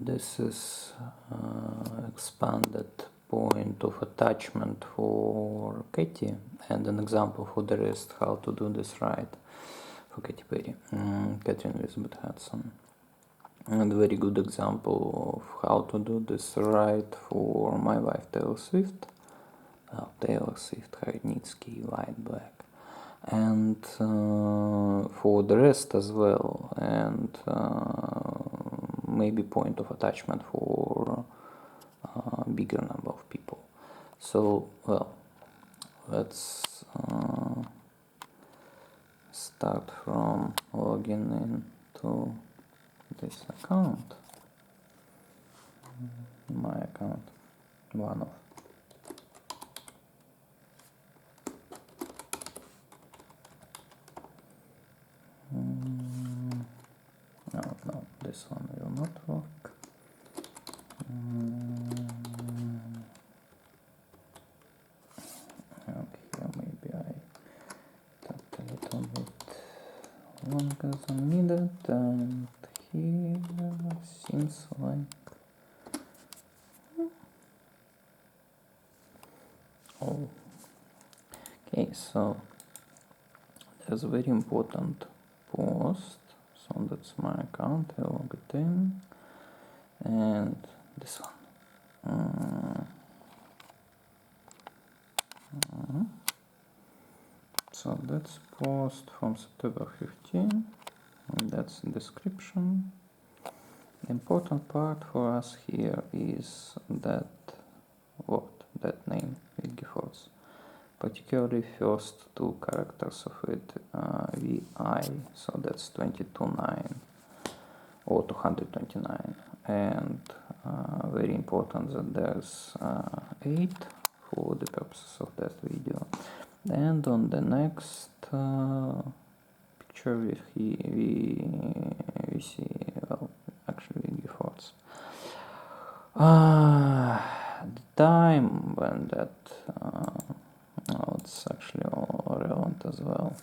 this is expanded point of attachment for Katy, and an example for the rest how to do this right for Katy Perry, Catherine Elizabeth Hudson. And a very good example of how to do this right for my wife Taylor Swift. Taylor Swift, Kharnitsky, white, black. And for the rest as well, and maybe point of attachment for a bigger number of people. So, well, let's start from logging into this account, my account, one of. No, this one will not work. Okay, maybe I tapped a little bit longer than needed, and here seems like okay, so there's a very important post, so that's my account, I log it in, and this one. So that's post from September 15, and that's the description. The important part for us here is that word, that name, Wilgefortz. Particularly first two characters of it, VI, so that's 22.9 or 229, and very important that there's 8 for the purposes of that video. And on the next picture we see, well, actually Wilgefortz. The time when that it's actually all relevant as well.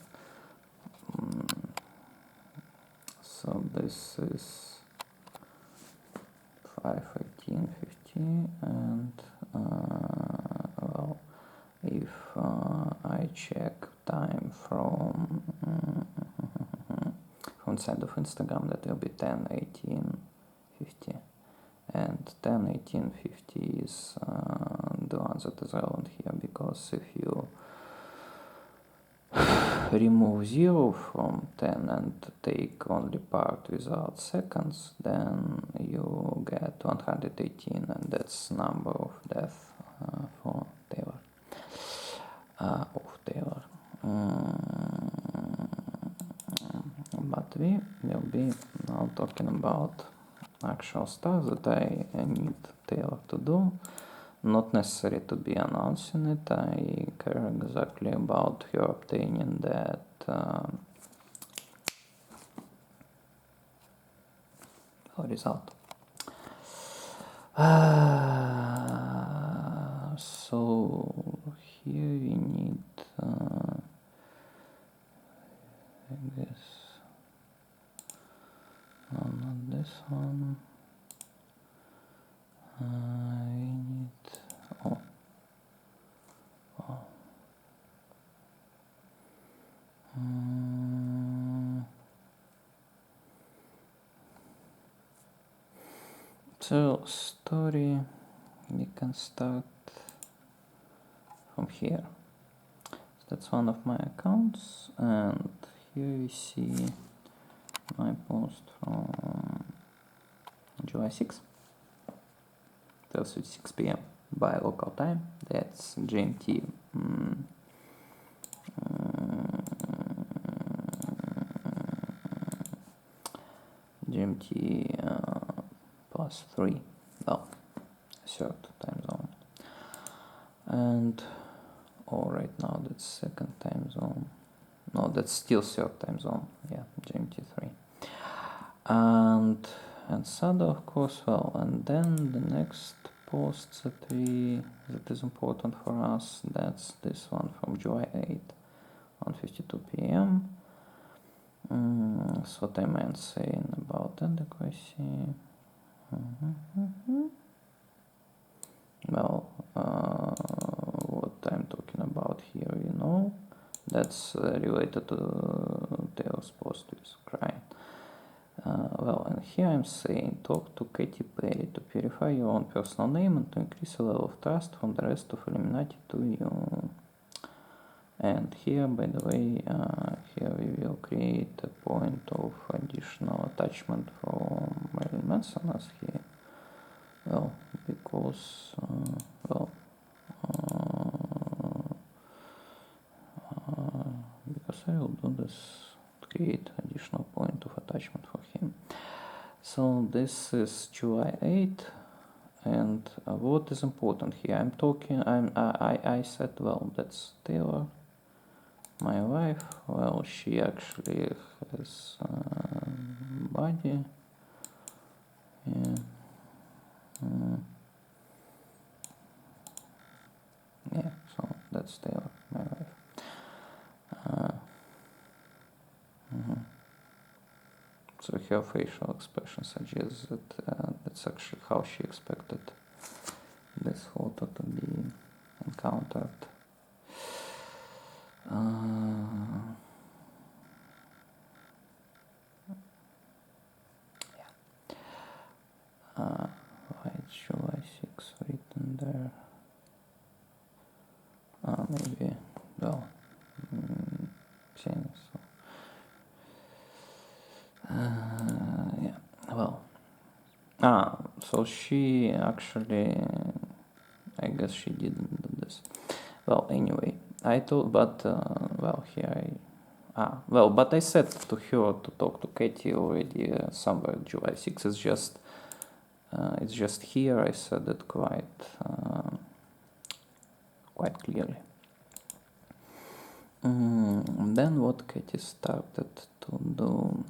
So this is 5:18:50, and well, if I check time from side of Instagram, that will be 10:18:50, and 10:18:50 is the one that is relevant here, because if you remove 0 from 10 and take only part without seconds, then you get 118, and that's number of death for Taylor. But we will be now talking about actual stuff that I need Taylor to do. Not necessary to be announcing it. I care exactly about her obtaining that result. So here we need, I guess, not this one. I need, so story, we can start from here. So that's one of my accounts, and here you see my post from July 6, 12:06 p.m. by local time. That's GMT. GMT +3, well, third time zone. And right now that's second time zone. No, that's still third time zone. Yeah, GMT 3. And SADA, of course, well, and then the next post that is important for us, that's this one from July 8, 1:52 p.m. That's what I meant saying about adequacy. Well, what I'm talking about here, you know, that's related to Taylor's post with crying. Well, and here I'm saying talk to Katy Perry to purify your own personal name and to increase the level of trust from the rest of Illuminati to you. And here, by the way, here we will create a point of additional attachment from Marilyn Manson as here. Well, because, because I will do this to create additional point of attachment for him. So this is July 8, and what is important here? I'm talking. I said, well, that's Taylor, my wife. Well, she actually has body. Yeah. Yeah. So that's Taylor, my wife. So her facial expression suggests that that's actually how she expected this photo to be encountered. Why is July 6 written there? Maybe, well, so. Yeah, well. So she actually, I guess she didn't do this. Well, anyway, I told, but, well, here but I said to her to talk to Katy already somewhere July 6. It's just here I said it quite clearly. Then what Katy started to do.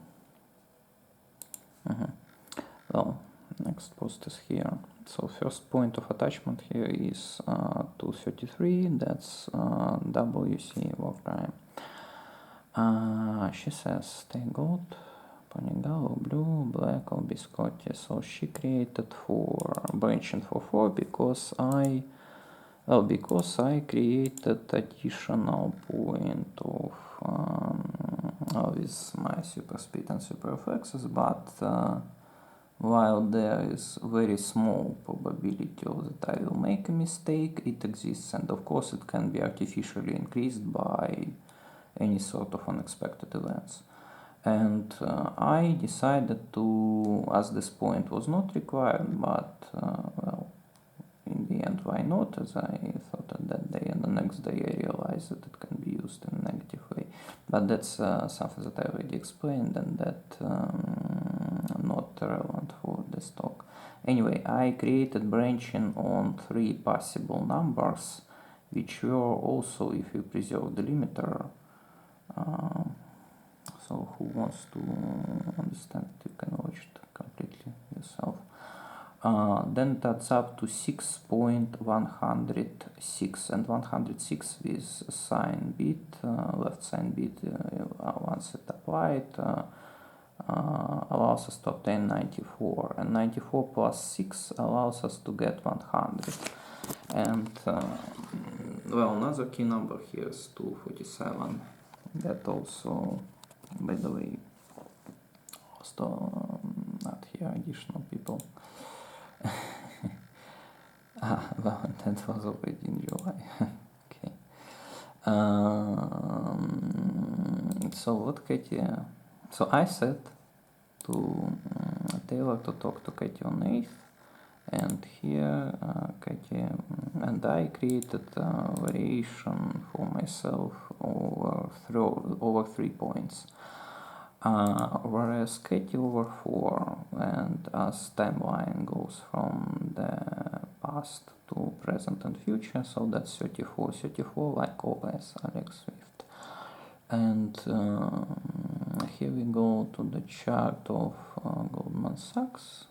Well, next post is here. So first point of attachment here is 233. That's WC war crime. She says stay gold, Ponigal, blue, black, or biscotti. So she created 4, branching for 4 because I created additional point of with my super speed and super reflexes, but while there is very small probability that I will make a mistake, it exists, and of course it can be artificially increased by any sort of unexpected events. And I decided to, as this point was not required, but well, in the end, why not? As I thought that day, and the next day I realized that it can be used in a negative way. But that's something that I already explained, and that not relevant for this talk. Anyway, I created branching on 3 possible numbers, which were also, if you preserve the limiter. So who wants to understand, you can watch it completely yourself. Then that's up to 6.106, and 106 with sign bit, left sign bit, once it applied, allows us to obtain 94, and 94 plus 6 allows us to get 100. And well, another key number here is 247. That also, by the way, also not here, additional people. Well, that was already in July. Okay. So what Katy? So I said to Taylor to talk to Katy on 8th, and here Katy and I created a variation for myself over 3 points. Whereas Katy over 4, and as timeline goes from the past to present and future, so that's 34 like always, Alex Swift. And here we go to the chart of Goldman Sachs.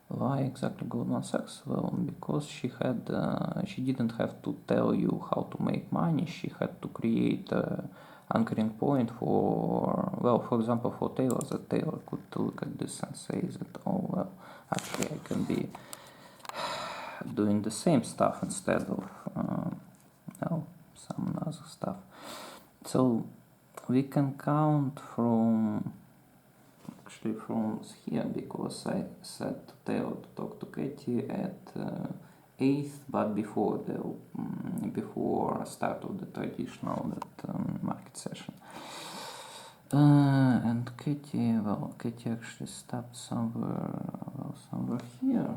Why exactly Goldman Sachs? Well, because she didn't have to tell you how to make money. She had to create anchoring point for, well, for example, for Taylor, that Taylor could look at this and say that, oh, well, actually I can be doing the same stuff instead of some other stuff. So we can count from here, because I said to Taylor to talk to Katie at 8th, but before start of the traditional market session. And Katie actually stopped somewhere here,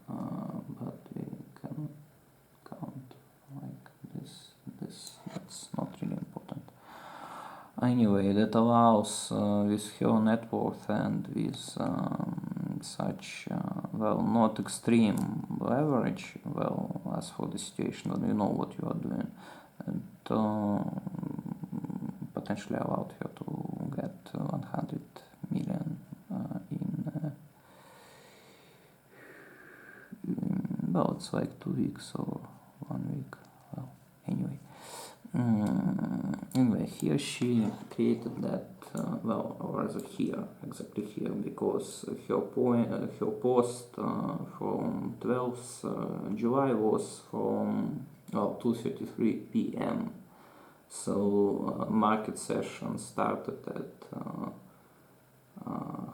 but we can count like this. That's not really important. Anyway, that allows with her net worth and with such not extreme leverage, as for the situation when you know what you are doing, and potentially allowed her to get 100 million it's like 2 weeks or 1 week. Well, anyway. Anyway, here she created that, or rather here, exactly here, because her post from 12th July was from 2:33 p.m. So market session started at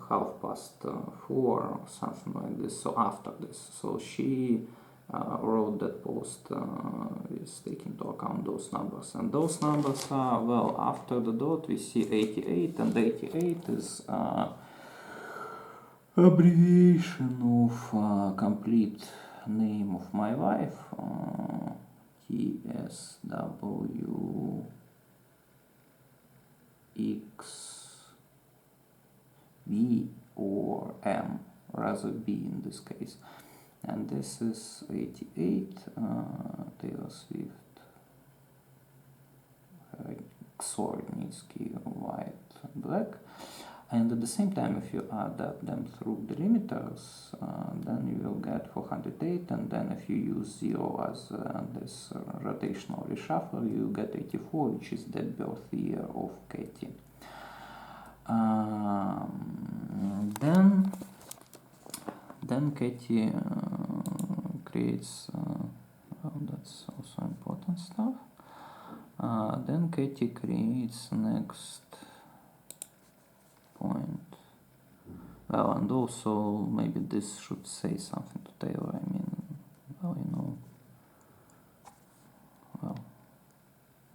4:30 or something like this. So after this, so she wrote that post is taking into account those numbers, and those numbers are, after the dot we see 88, and 88 is abbreviation of complete name of my wife, TSW X V or M, rather B in this case. And this is 88, Taylor Swift, Xornitsky, white, black. And at the same time, if you add up them through delimiters, then you will get 408, and then if you use 0 as this rotational reshuffle, you get 84, which is the birth year of Katie. Then Katie creates, that's also important stuff. Then Katie creates next point. And also maybe this should say something to Taylor.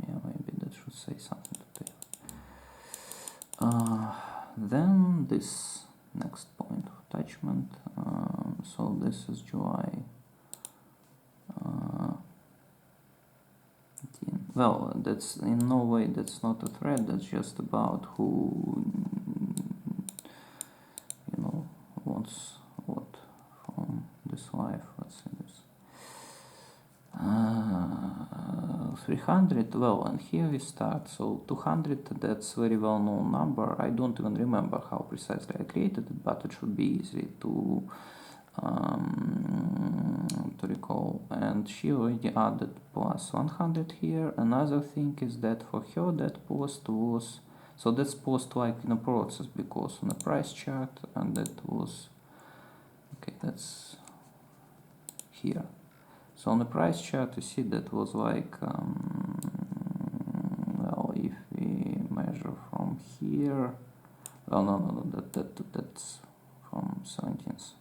Maybe that should say something to Taylor. Then this next point of attachment. So this is July 18. That's in no way, that's not a thread, that's just about who wants what from this life. Let's say this 300. And here we start. So 200, that's very well known number. I don't even remember how precisely I created it, but it should be easy to recall. And she already added plus 100 here. Another thing is that for her that post was, so that's post like in a process, because on a price chart, and that was, okay, that's here. So on the price chart you see that was like, if we measure from here, that's from 17th.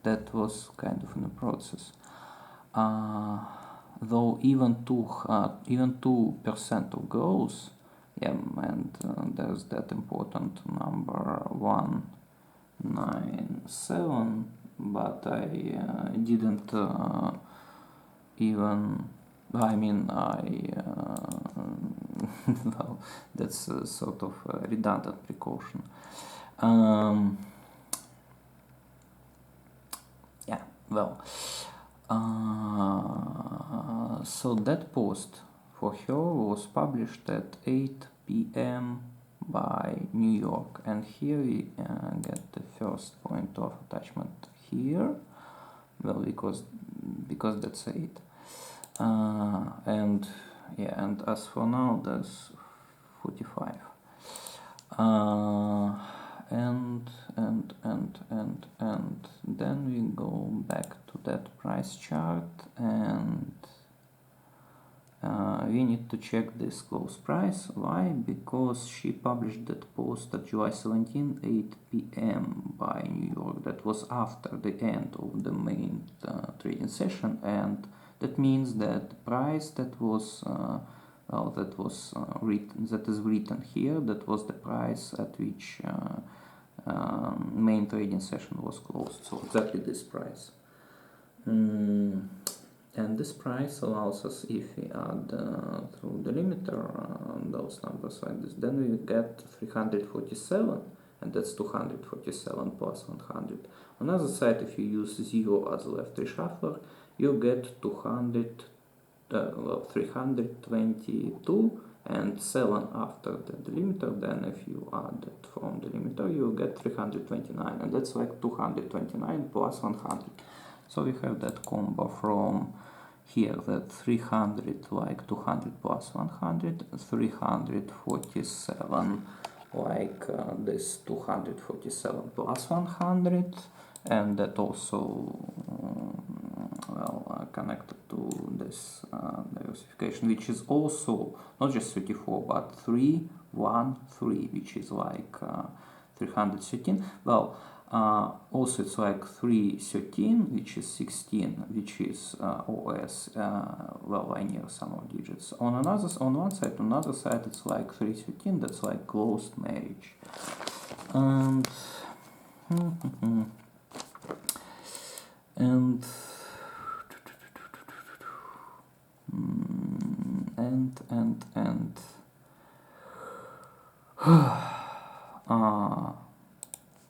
That was kind of in the process. Though even 2% of growth, and there's that important number 197, but I didn't even. That's a sort of a redundant precaution. So that post for her was published at 8 p.m. by New York, and here we get the first point of attachment here, because that's 8, and yeah, and as for now, there's 45. And then we go back to that price chart, and we need to check this close price. Why? Because she published that post at July 17, 8 p.m. by New York. That was after the end of the main trading session, and that means that the price that was written, that is written here, that was the price at which main trading session was closed. So exactly this price. And this price allows us, if we add through the limiter those numbers like this, then we get 347, and that's 247 plus 100. On the other side, if you use 0 as left reshuffler, you get 322 and 7 after the delimiter. Then if you add it from the limiter, you get 329, and that's like 229 plus 100. So we have that combo from here, that 300 like 200 plus 100, 347 like this 247 plus 100, and that also connected to this diversification, which is also not just 34 but 313, which is like 313. Well, also it's like 313, which is 16, which is OS, linear sum of digits. On one side, on another side, it's like 313, that's like closed marriage. And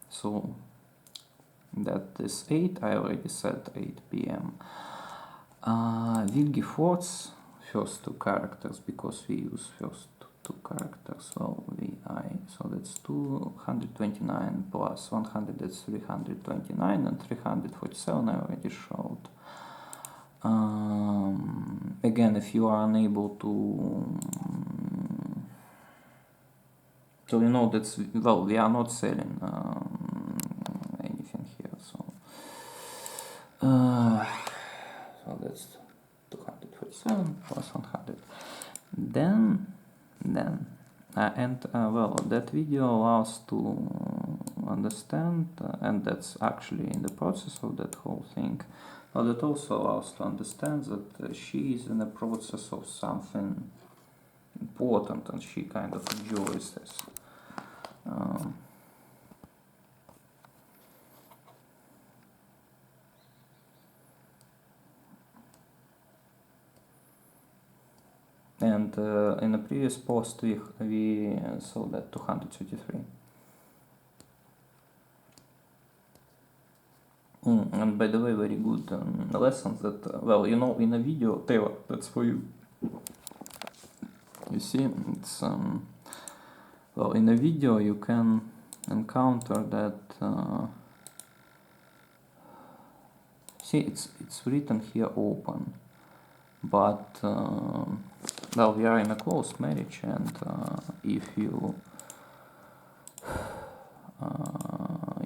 so that is 8, I already said 8 p.m. Wilgefortz, first two characters, because we use first two characters, well, VI, so that's 229 plus 100, that's 329, and 347 I already showed. Again, if you are unable to, so you know that's, well, we are not selling anything here, so that's 247 plus 100. Then well, that video allows to understand, and that's actually in the process of that whole thing. But it also allows to understand that she is in the process of something important, and she kind of enjoys this. And in the previous post we saw that 233. And by the way, very good lessons that, well, you know, in a video, Taylor, that's for you. You see, it's, well, in a video you can encounter that, see, it's written here open, but, well, we are in a close marriage, and if you,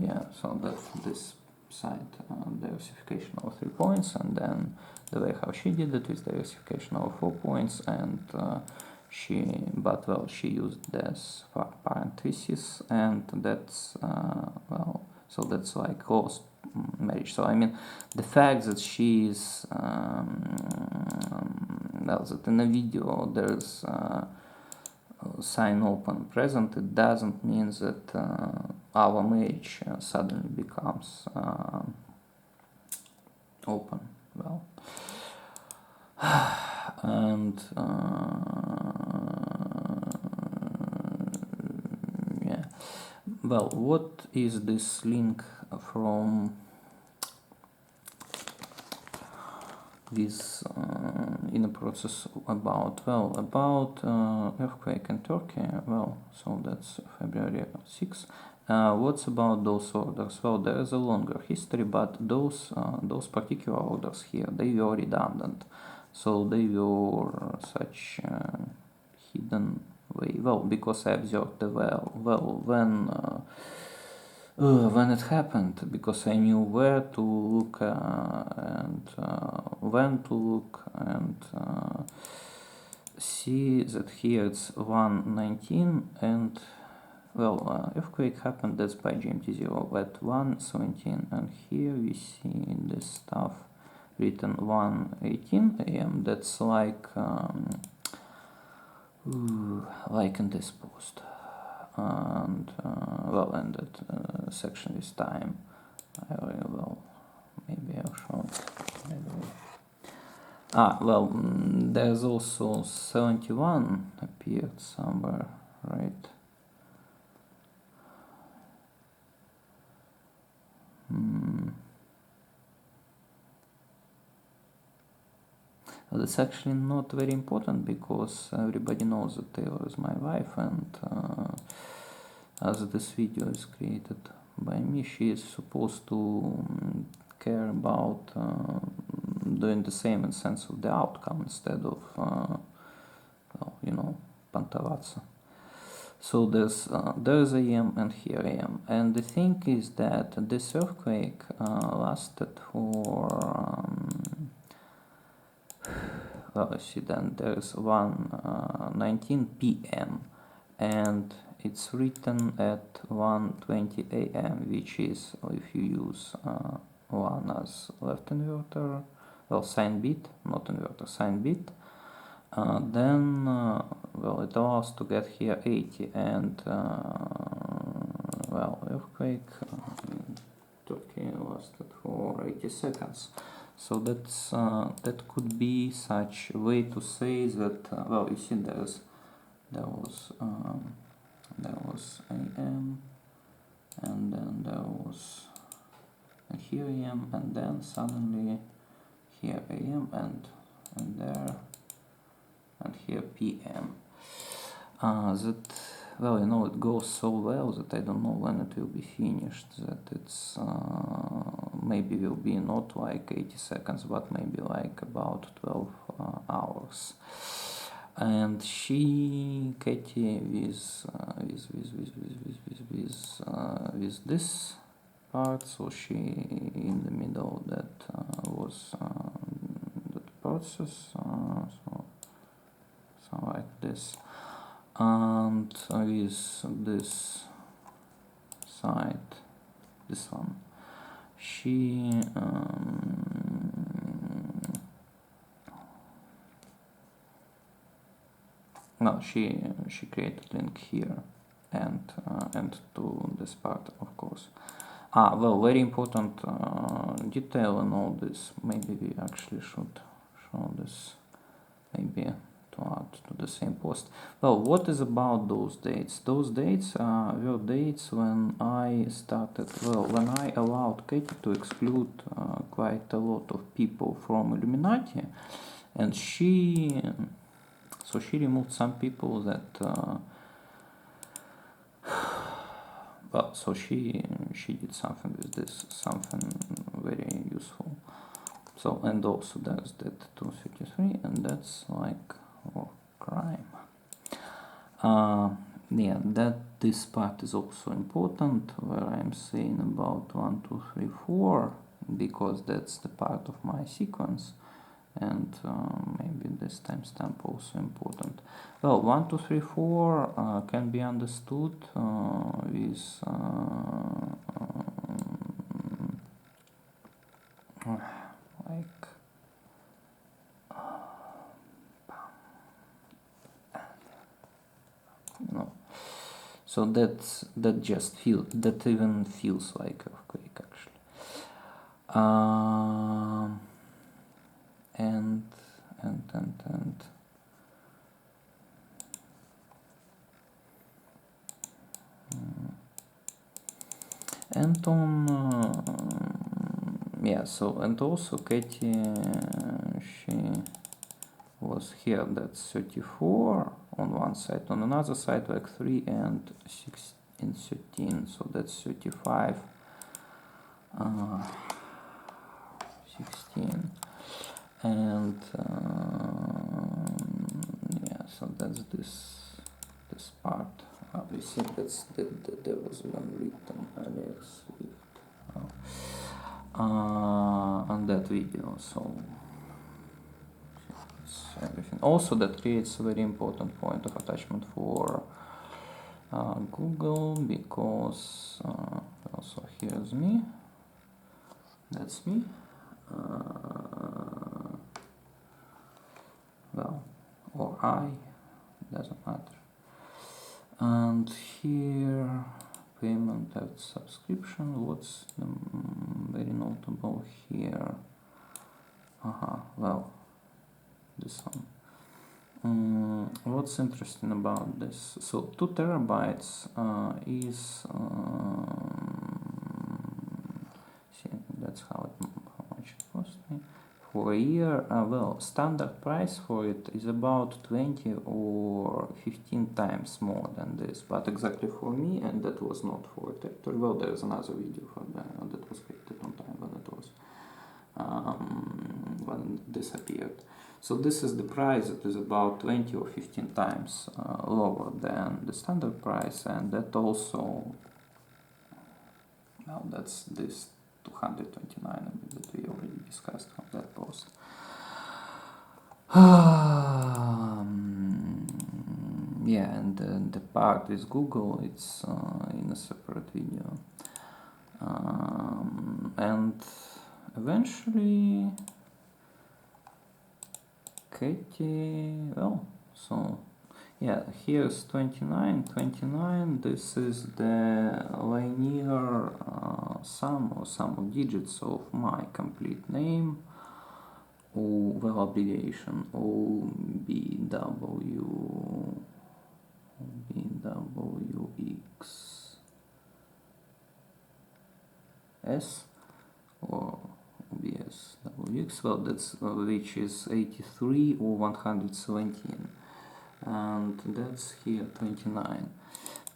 yeah, so that's this side, diversification of 3 points, and then the way how she did it is diversification of 4 points, and she used this parenthesis, and that's well, so that's like close marriage. So I mean, the fact that she is well, that in the video there's sign open present, it doesn't mean that our marriage suddenly becomes open. Well, and yeah, well, what is this link from this in a process about? Well, about earthquake in Turkey. Well, so that's February 6. What's about those orders? Well, there is a longer history, but those particular orders here, they were redundant. So they were such hidden way. Well, because I observed the well when it happened, because I knew where to look and when to look, and see that here it's 119, and well, earthquake happened, that's by GMT0 at 1:17, and here we see this stuff written 1:18 a.m. That's like in this post, and well, and that section is time. Maybe I'll show it. Well, there's also 71 appeared somewhere, right? Well, it's actually not very important because everybody knows that Taylor is my wife, and as this video is created by me, she is supposed to care about doing the same in sense of the outcome instead of, well, you know, Pantavatsa. So there's AM and here AM, and the thing is that this earthquake lasted for well, see, then there's 1:19 p.m. and it's written at 1:20 a.m., which is, if you use 1 as left inverter, well, sign bit, not inverter, sign bit, then well, it allows to get here 80, and well, earthquake in Turkey lasted for 80 seconds. So that's that could be such a way to say that well, you see, there was AM, and then there was here AM, and then suddenly here AM, and there, and here PM. That, well, you know, it goes so well that I don't know when it will be finished, that it's maybe will be not like 80 seconds, but maybe like about 12 hours. And she, Katie, with this part, so she in the middle, that was that process, so like this, and with this side, this one, she no, she created link here and to this part, of course. Well, very important detail in all this. Maybe we actually should show this, maybe to add to the same post. Well, what is about those dates? Those dates were dates when I started, well, when I allowed Katie to exclude quite a lot of people from Illuminati, and she removed some people that well, so she did something with this, something very useful. So, and also there's that 233, and that's like crime. Yeah, that this part is also important, where I'm saying about 1, 2, 3, 4, because that's the part of my sequence, and maybe this timestamp also important. Well, 1, 2, 3, 4 can be understood with like no. So that just that even feels like earthquake actually. And and on yeah, so, and also Katie, she was here, that's 34 on one side, on another side like 3 and 6 and 13, so that's 35, 16, And yeah, so that's this part. We see there was one written Alex Swift on that video. So it's everything. Also, that creates a very important point of attachment for Google, because also here's me. That's me. Well, or I, doesn't matter. And here, payment at subscription. What's very notable here? Well, this one. What's interesting about this? So 2 terabytes is see, that's how much it cost me for a year. Well, standard price for it is about 20 or 15 times more than this, but exactly for me, and that was not for a territory. Well, there's another video for that was created on time when it was when this appeared. So this is the price. It is about 20 or 15 times lower than the standard price, and that also, well, that's this 229 that we already discussed from that post. Yeah, and the part with Google, it's in a separate video. And eventually, Katie, well, so yeah, here's 29. This is the linear sum or sum of digits of my complete name, well, abbreviation OBWX or OBSWX, well, that's which is 83 or 117, and that's here 29.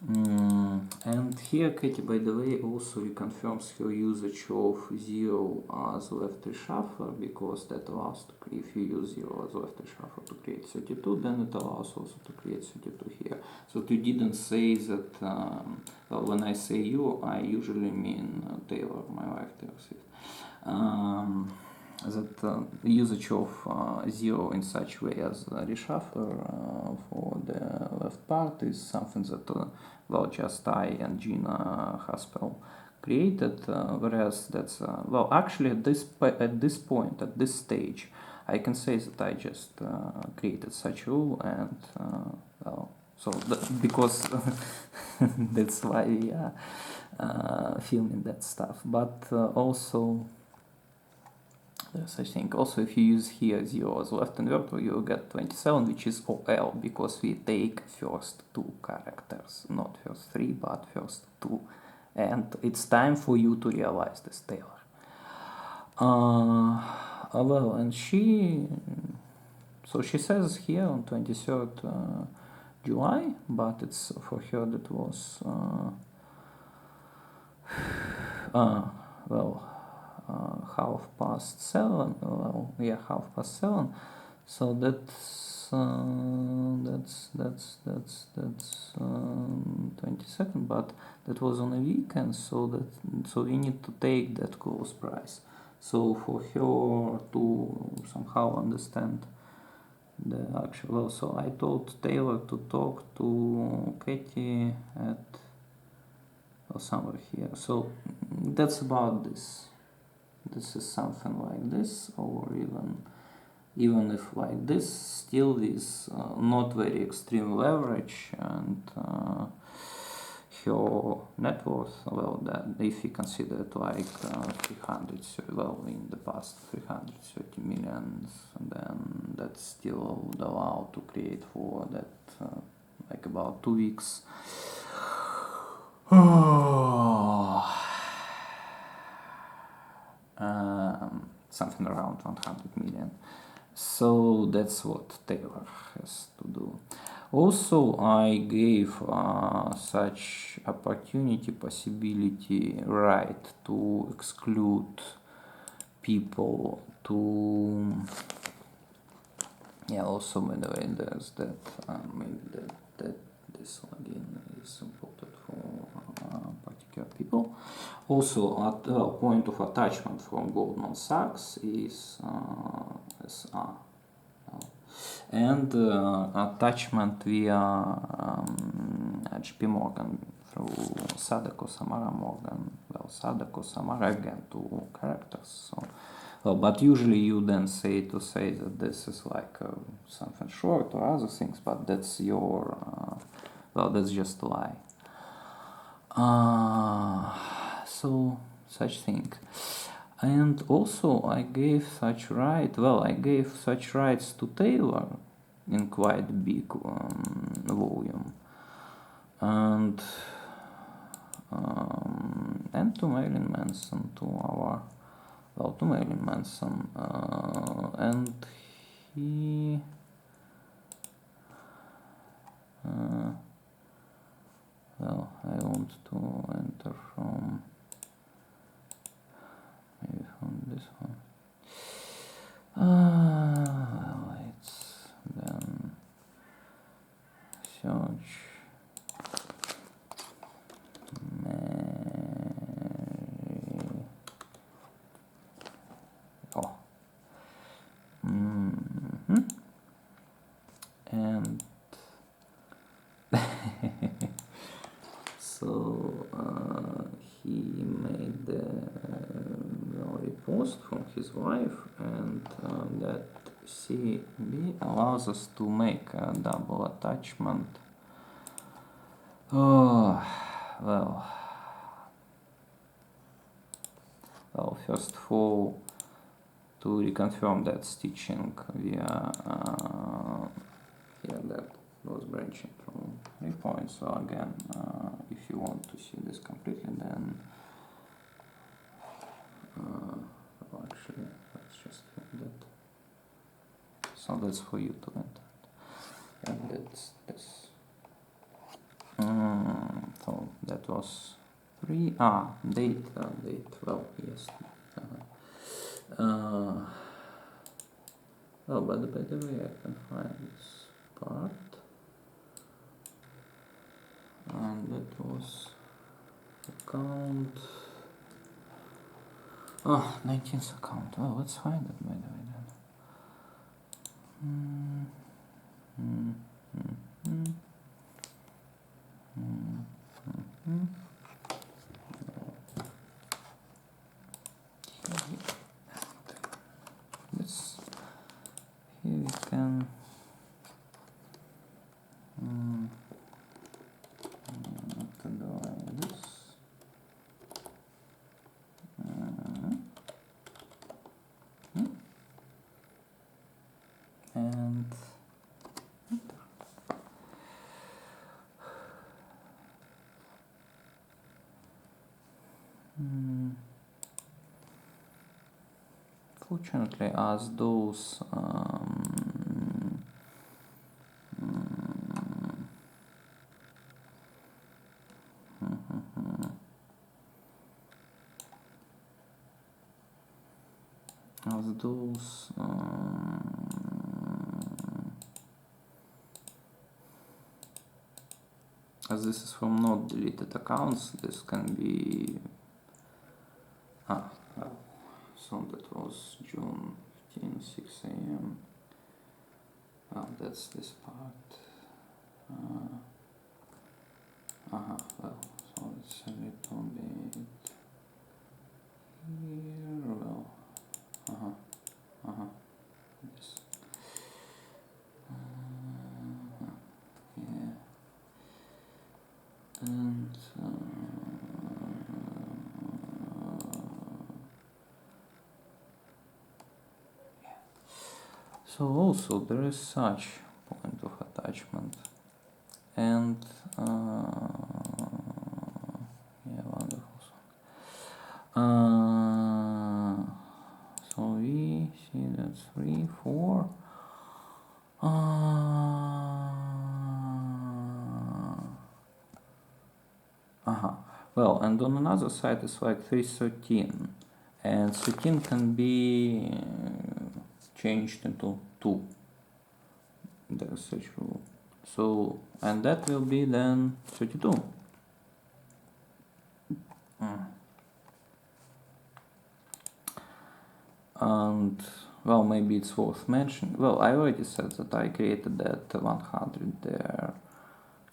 And here Katie, by the way, also reconfirms her usage of 0 as left reshuffler, because that allows to, if you use 0 as left reshuffler to create 32, then it allows also to create 32 here. So you didn't say that, well, when I say you, I usually mean Taylor, my wife Taylor Swift. That usage of 0 in such way as a reshuffler for the left part is something that well, just I and Gina Haspel created, whereas that's well, actually at this point, at this stage, I can say that I just created such rule, and well, so because that's why we are filming that stuff, but also. There's such thing. Also, if you use here 0 as left inverter, you will get 27, which is OL, because we take first 2 characters, not first 3, but first 2. And it's time for you to realize this, Taylor. Well, and she says here on 23rd July, but it's for her that was well, 7:30. Well, yeah, 7:30. So that's 22nd, but that was on a weekend, so we need to take that close price. So for her to somehow understand the actual, well, so I told Taylor to talk to Katie at somewhere here. So that's about this. This is something like this, or even if like this, still with not very extreme leverage, and her net worth, well, that if you consider it like 300, well, in the past 330 million, then that still would allow to create for that like about 2 weeks. Something around 100 million. So that's what Taylor has to do. Also, I gave such opportunity, possibility, right to exclude people to Yeah, also by the way, there's that maybe that this login is imported for particular people. Also, at point of attachment from Goldman Sachs is SR. And attachment via JP Morgan through Sadeko Samara Morgan. Well, Sadeko Samara again, two characters. So, well, but usually you then say that this is like something short or other things, but that's your well, that's just a lie. So such thing. And also I gave such rights to Taylor in quite big volume, and to Marilyn Manson, to Marilyn Manson, and he well, I want to enter from maybe from this one. Well, it's then search Mary. Oh. And so he made the repost from his wife, and that CB allows us to make a double attachment. Oh, well, first of all, to reconfirm that stitching via here that was branching from 3 points. So again, if you want to see this completely, then actually let's just hit that. So that's for you to enter, and that's this. So that was 3. Date. Well, yes. Oh, by the way, I can find this part, and that was account. 19th account. Oh, let's find it by the way then. This here we can to do this. And fortunately, as those as this is from not deleted accounts, this can be so that was June 15, 6 a.m. That's this part. Well, so let's have it on it here. Well, this. Yeah. And so also there is such point of attachment, and yeah, wonderful. So we see that's 3, 4. Well, and on another side it's like 313, and 13 can be changed into 2. the research rule. So, and that will be then 32. And well, maybe it's worth mentioning. Well, I already said that I created that 100 there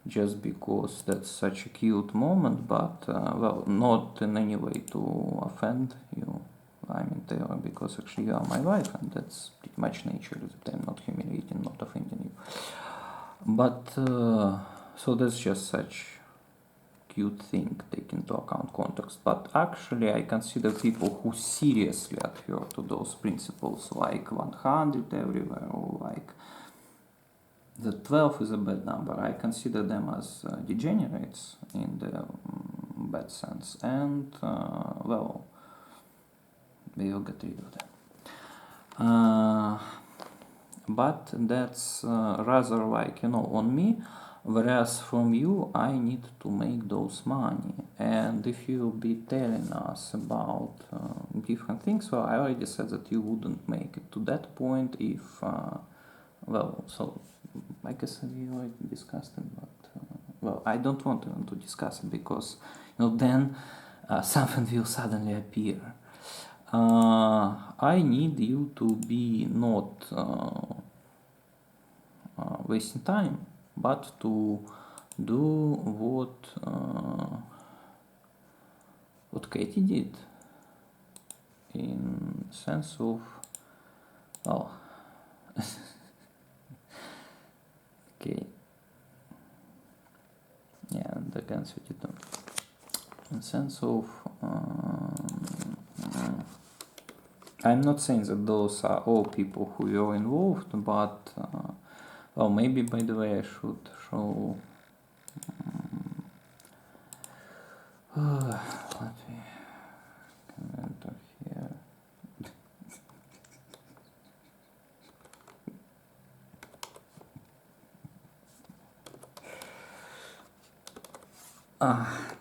just because that's such a cute moment, but well, not in any way to offend you. I mean, Taylor, because actually you are my wife, and that's pretty much nature that I'm not humiliating, not offending you. But so that's just such cute thing, take into account context. But actually, I consider people who seriously adhere to those principles, like 100 everywhere, or like the 12 is a bad number. I consider them as degenerates in the bad sense, and well, we will get rid of them. But that's rather like, on me, whereas from you I need to make those money. And if you be telling us about different things, well, I already said that you wouldn't make it to that point if well, so I guess we already discussed it, but well, I don't want even to discuss it because then something will suddenly appear. I need you to be not wasting time, but to do what Katie did, in sense of, well, okay, yeah, and again 32, in sense of I'm not saying that those are all people who were involved, but well, maybe by the way I should show let me enter here.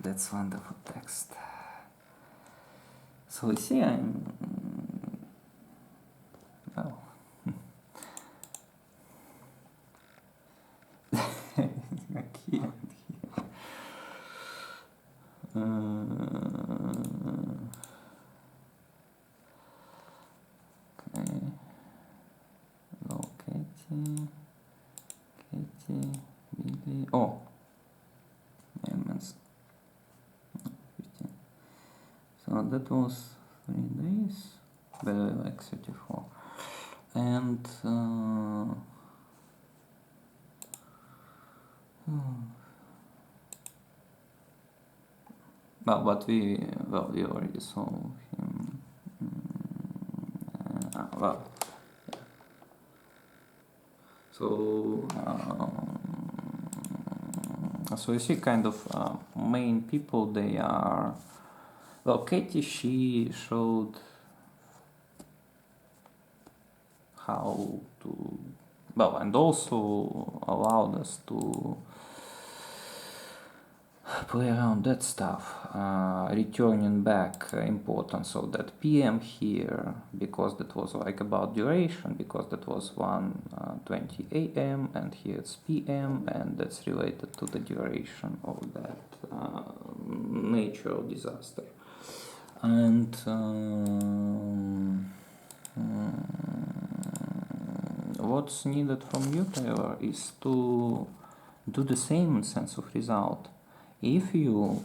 That's wonderful text. So you see, I'm well. I can't. Okay. Go Katie, Billy. Oh, elements. 15. So that was 3 days. By the way, like 34. And well, but we already saw him. Well, so so you see, kind of main people, they are, well, Katie, she showed how to, well, and also allowed us to play around that stuff, returning back importance of that PM here, because that was like about duration, because that was 1:20 AM and here it's PM, and that's related to the duration of that natural disaster. And what's needed from you, Taylor, is to do the same sense of result. If you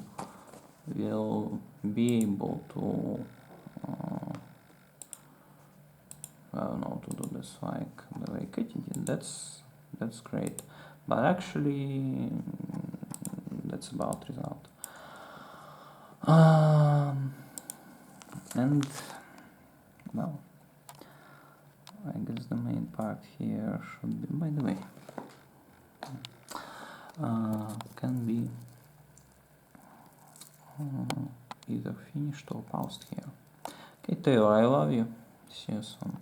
will be able to, I don't know, to do this like the way Katie did, that's great. But actually, that's about result. And well, I guess the main part here should be, by the way, can be either finished or paused here. Okay, Taylor, I love you. See you soon.